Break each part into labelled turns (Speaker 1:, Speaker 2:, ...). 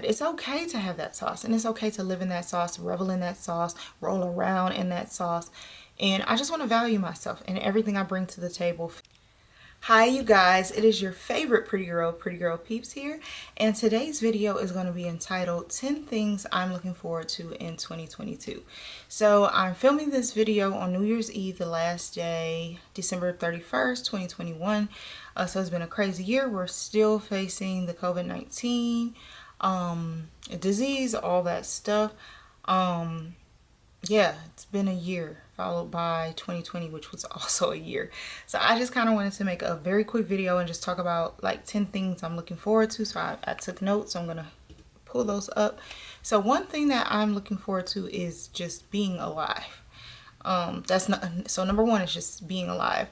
Speaker 1: It's okay to have that sauce, and it's okay to live in that sauce, revel in that sauce, roll around in that sauce. And I just want to value myself and everything I bring to the table. Hi you guys, it is your favorite Pretty Girl Peeps here, and today's video is going to be entitled 10 Things I'm Looking Forward to in 2022. So I'm filming this video on New Year's Eve, the last day, December 31st, 2021. So it's been a crazy year. We're still facing the COVID-19 disease, all that stuff. Yeah, it's been a year followed by 2020, which was also a year. So I just kind of wanted to make a very quick video and just talk about like 10 things I'm looking forward to. So I took notes, so I'm going to pull those up. So one thing that I'm looking forward to is just being alive. That's not, so number one is just being alive.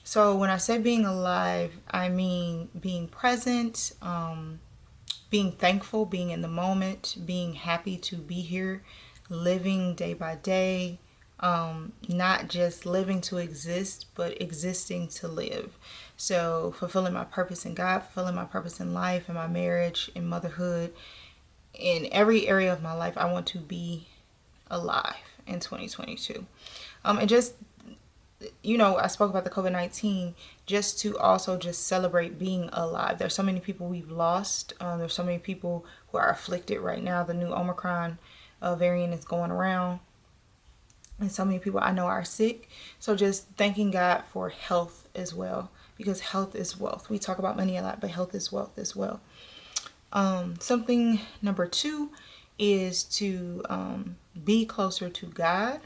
Speaker 1: So when I say being alive, I mean being present, being thankful, being in the moment, being happy to be here, living day by day, not just living to exist, but existing to live. So fulfilling my purpose in God, fulfilling my purpose in life, in my marriage, in motherhood, in every area of my life, I want to be alive in 2022. And just, you know, I spoke about the COVID-19 just to also just celebrate being alive. There's so many people we've lost. There's so many people who are afflicted right now. The new Omicron variant is going around, and so many people I know are sick. So just thanking God for health as well, because health is wealth. We talk about money a lot, but health is wealth as well. Something number two is to be closer to God.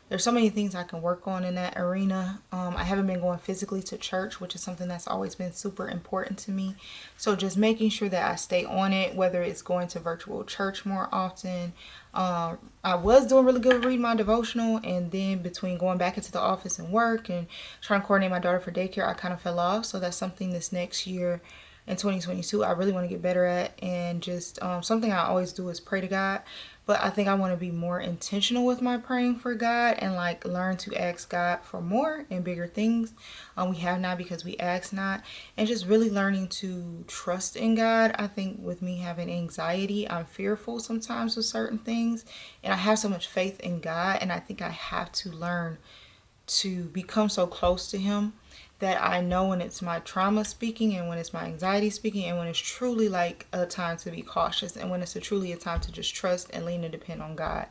Speaker 1: There's so many things I can work on in that arena. I haven't been going physically to church, which is something that's always been super important to me. So just making sure that I stay on it, whether it's going to virtual church more often. I was doing really good with reading my devotional, and then between going back into the office and work and trying to coordinate my daughter for daycare, I kind of fell off. So that's something this next year in 2022 I really want to get better at. And just something I always do is pray to God, but I think I want to be more intentional with my praying for God and like learn to ask God for more and bigger things. We have not because we ask not, and just really learning to trust in God. I think with me having anxiety, I'm fearful sometimes with certain things, and I have so much faith in God, and I think I have to learn to become so close to Him that I know when it's my trauma speaking and when it's my anxiety speaking, and when it's truly like a time to be cautious, and when it's truly a time to just trust and lean and depend on God.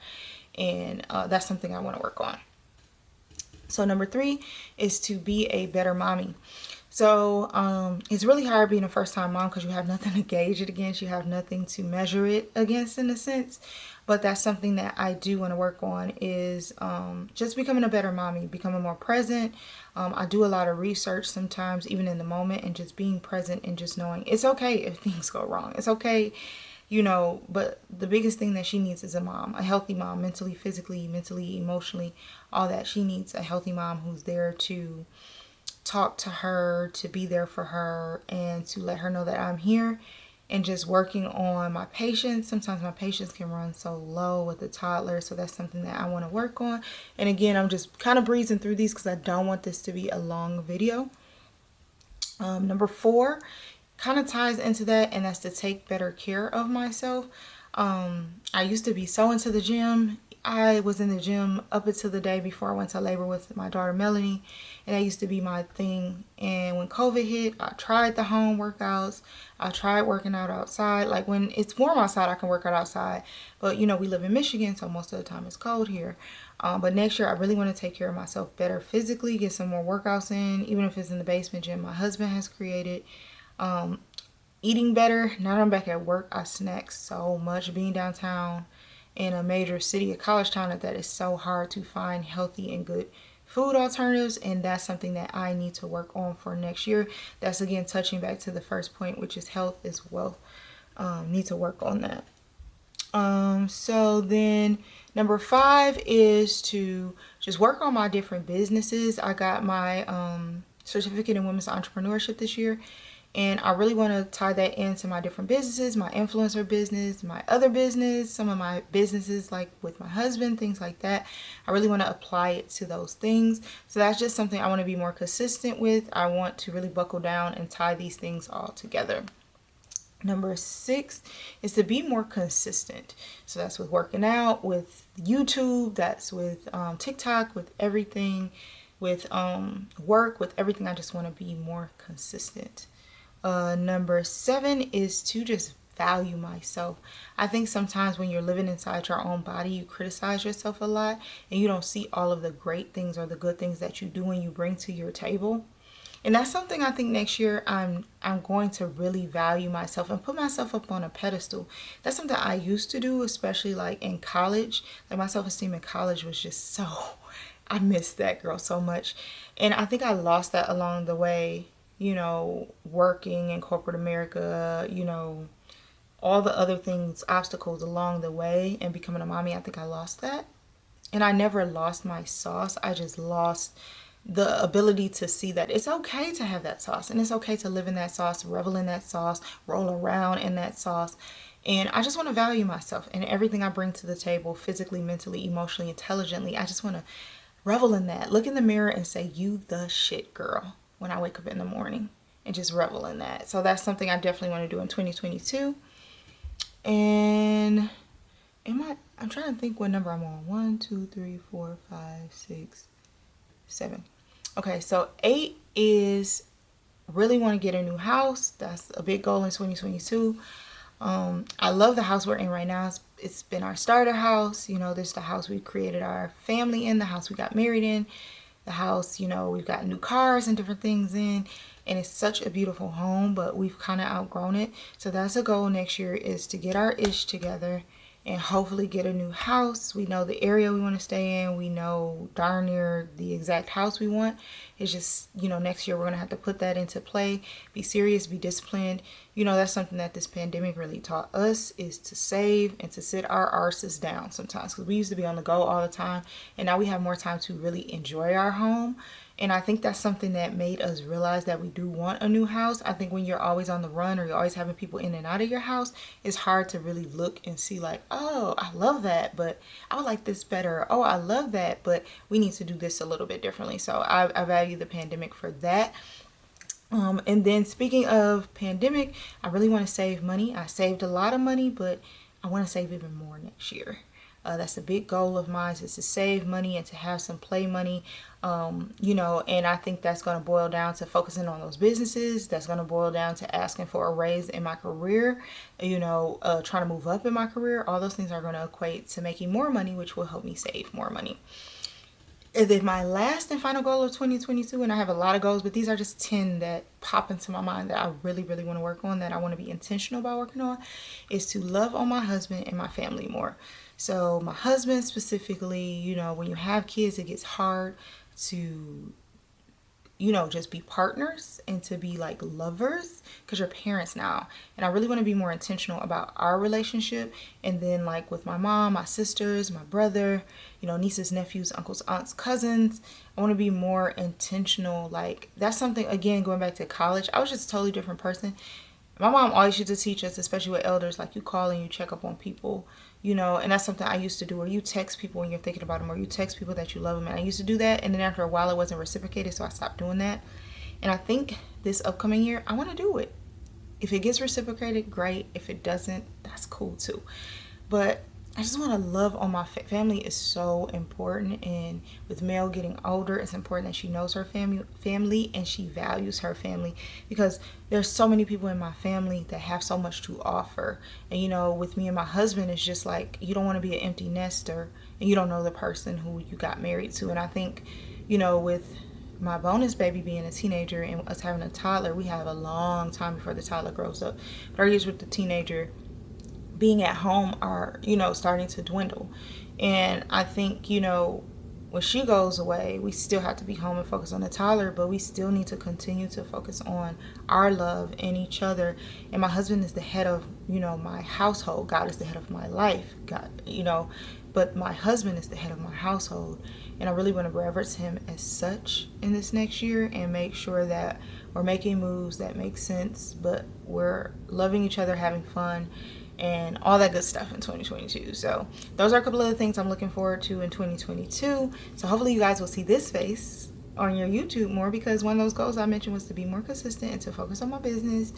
Speaker 1: And that's something I want to work on. So number three is to be a better mommy. So it's really hard being a first time mom because you have nothing to gauge it against. You have nothing to measure it against in a sense. But that's something that I do want to work on is just becoming a better mommy, becoming more present. I do a lot of research sometimes, even in the moment, and just being present and just knowing it's okay if things go wrong. It's okay, you know, but the biggest thing that she needs is a mom, a healthy mom, mentally, physically, mentally, emotionally, all that. She needs a healthy mom who's there to talk to her, to be there for her, and to let her know that I'm here. And just working on my patience. Sometimes my patience can run so low with a toddler, so that's something that I want to work on. And again, I'm just kind of breezing through these because I don't want this to be a long video. Number four kind of ties into that, and that's to take better care of myself. I used to be so into the gym. I was in the gym up until the day before I went to labor with my daughter Melanie, and that used to be my thing. And when COVID hit, I tried the home workouts. I tried working out outside. Like when it's warm outside, I can work out outside. But you know, we live in Michigan, so most of the time it's cold here. But next year, I really want to take care of myself better physically, get some more workouts in, even if it's in the basement gym my husband has created. Eating better. Now that I'm back at work, I snack so much. Being downtown in a major city, a college town, that is so hard to find healthy and good food alternatives, and that's something that I need to work on for next year. That's again touching back to the first point, which is health is wealth. Need to work on that. So then number five is to just work on my different businesses. I got my certificate in women's entrepreneurship this year, and I really want to tie that into my different businesses, my influencer business, my other business, some of my businesses like with my husband, things like that. I really want to apply it to those things. So that's just something I want to be more consistent with. I want to really buckle down and tie these things all together. Number 6 is to be more consistent. So that's with working out, with YouTube, that's with TikTok, with everything, with work, with everything. I just want to be more consistent. Number 7 is to just value myself. I think sometimes when you're living inside your own body, you criticize yourself a lot and you don't see all of the great things or the good things that you do and you bring to your table. And that's something I think next year I'm going to really value myself and put myself up on a pedestal. That's something I used to do, especially like in college. Like my self-esteem in college was just so, I missed that girl so much. And I think I lost that along the way, you know, working in corporate America, you know, all the other things, obstacles along the way and becoming a mommy. I think I lost that. And I never lost my sauce. I just lost the ability to see that it's okay to have that sauce and it's okay to live in that sauce, revel in that sauce, roll around in that sauce. And I just want to value myself and everything I bring to the table, physically, mentally, emotionally, intelligently. I just want to revel in that. Look in the mirror and say, "You the shit, girl," when I wake up in the morning, and just revel in that. So that's something I definitely want to do in 2022. And I'm trying to think what number I'm on. 1, 2, 3, 4, 5, 6, 7. Okay, so 8 is really want to get a new house. That's a big goal in 2022. I love the house we're in right now. It's been our starter house. You know, this is the house we created our family in, the house we got married in, the house, you know, we've got new cars and different things in. And it's such a beautiful home, but we've kind of outgrown it. So that's a goal next year, is to get our ish together and hopefully get a new house. We know the area we want to stay in. We know darn near the exact house we want. It's just, you know, next year we're going to have to put that into play, be serious, be disciplined. You know, that's something that this pandemic really taught us, is to save and to sit our arses down sometimes, because we used to be on the go all the time, and now we have more time to really enjoy our home. And I think that's something that made us realize that we do want a new house. I think when you're always on the run or you're always having people in and out of your house, it's hard to really look and see like, oh, I love that, but I would like this better. Oh, I love that, but we need to do this a little bit differently. So I value the pandemic for that. And then speaking of pandemic, I really want to save money. I saved a lot of money, but I want to save even more next year. That's a big goal of mine, is to save money and to have some play money. You know, and I think that's going to boil down to focusing on those businesses. That's going to boil down to asking for a raise in my career, you know, trying to move up in my career. All those things are going to equate to making more money, which will help me save more money. And then my last and final goal of 2022, and I have a lot of goals, but these are just 10 that pop into my mind that I really, really want to work on, that I want to be intentional about working on, is to love on my husband and my family more. So my husband specifically, you know, when you have kids, it gets hard to, you know, just be partners and to be like lovers, because you're parents now. And I really want to be more intentional about our relationship. And then like with my mom, my sisters, my brother, you know, nieces, nephews, uncles, aunts, cousins, I want to be more intentional. Like that's something, again, going back to college, I was just a totally different person. My mom always used to teach us, especially with elders, like you call and you check up on people, you know, and that's something I used to do, where you text people when you're thinking about them, or you text people that you love them. And I used to do that, and then after a while it wasn't reciprocated, so I stopped doing that. And I think this upcoming year I want to do it. If it gets reciprocated, great. If it doesn't, that's cool too. But I just want to love on my family. Is so important, and with Mel getting older, it's important that she knows her family and she values her family, because there's so many people in my family that have so much to offer. And you know, with me and my husband, it's just like you don't want to be an empty nester and you don't know the person who you got married to. And I think, you know, with my bonus baby being a teenager and us having a toddler, we have a long time before the toddler grows up. But our years with the teenager being at home are, you know, starting to dwindle. And I think, you know, when she goes away, we still have to be home and focus on the toddler, but we still need to continue to focus on our love and each other. And my husband is the head of, you know, my household. God is the head of my life. God, you know, but my husband is the head of my household. And I really want to reverence him as such in this next year and make sure that we're making moves that make sense, but we're loving each other, having fun, and all that good stuff in 2022. So those are a couple of the things I'm looking forward to in 2022. So hopefully you guys will see this face on your YouTube more, because one of those goals I mentioned was to be more consistent and to focus on my business.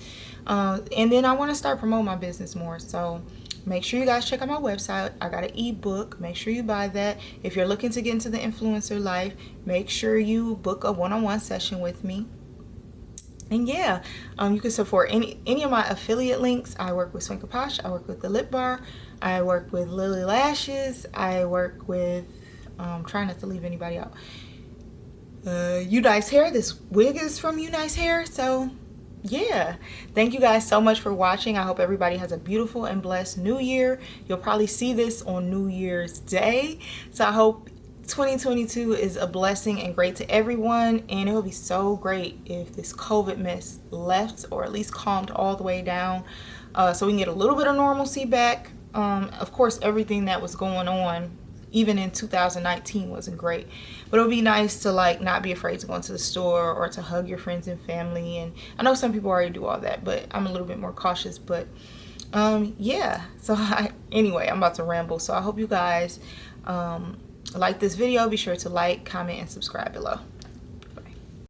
Speaker 1: And then I want to start promoting my business more. So make sure you guys check out my website. I got an ebook. Make sure you buy that. If you're looking to get into the influencer life, make sure you book a one-on-one session with me. And yeah, you can support any of my affiliate links. I work with Swanka Posh. I work with The Lip Bar. I work with Lily Lashes. I work with, trying not to leave anybody out, Unice Hair. This wig is from Unice Hair. So yeah, thank you guys so much for watching. I hope everybody has a beautiful and blessed new year. You'll probably see this on New Year's Day. So I hope 2022 is a blessing and great to everyone, and it would be so great if this COVID mess left, or at least calmed all the way down, so we can get a little bit of normalcy back. Of course, everything that was going on even in 2019 wasn't great, but it would be nice to like not be afraid to go into the store or to hug your friends and family. And I know some people already do all that, but I'm a little bit more cautious. But yeah, so anyway, I'm about to ramble, so I hope you guys like this video. Be sure to like, comment, and subscribe below.